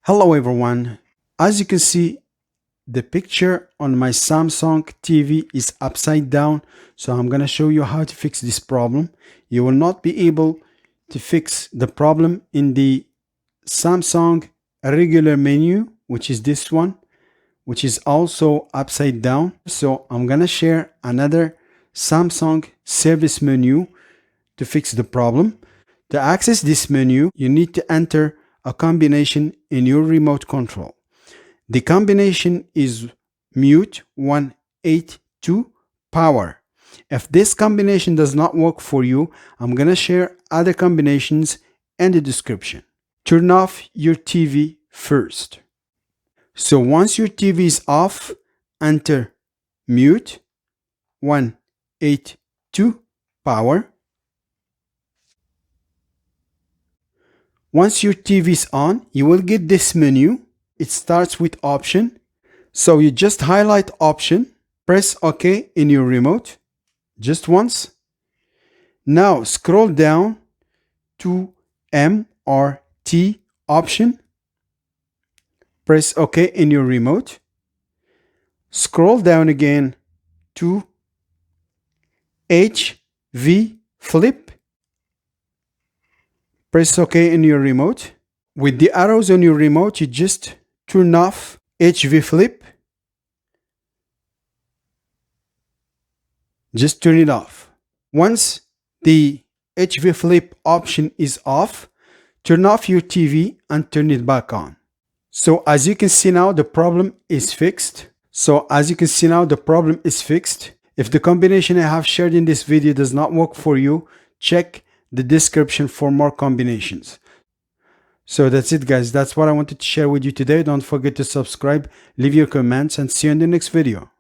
Hello everyone. As you can see, the picture on my Samsung TV is upside down. So I'm going to show you how to fix this problem. You will not be able to fix the problem in the Samsung regular menu, which is this one, which is also upside down. So I'm going to share another Samsung service menu to fix the problem. To access this menu, you need to enter a combination in your remote control. The combination is mute 182 power. If this combination does not work for you, I'm going to share other combinations in the description. Turn off your TV first. So once your TV is off, enter mute 182 power. Once your TV is on, you will get this menu. It starts with option. So you just highlight option, press OK in your remote, just once. Now scroll down to M or T option. Press OK in your remote. Scroll down again to HV flip. Press OK in your remote. With the arrows on your remote, you just turn off HV flip. Just turn it off. Once the HV flip option is off, turn off your TV and turn it back on. So as you can see now, the problem is fixed. If the combination I have shared in this video does not work for you, check the description for more combinations. So that's it guys, that's what I wanted to share with you today. Don't forget to subscribe, leave your comments, and see you in the next video.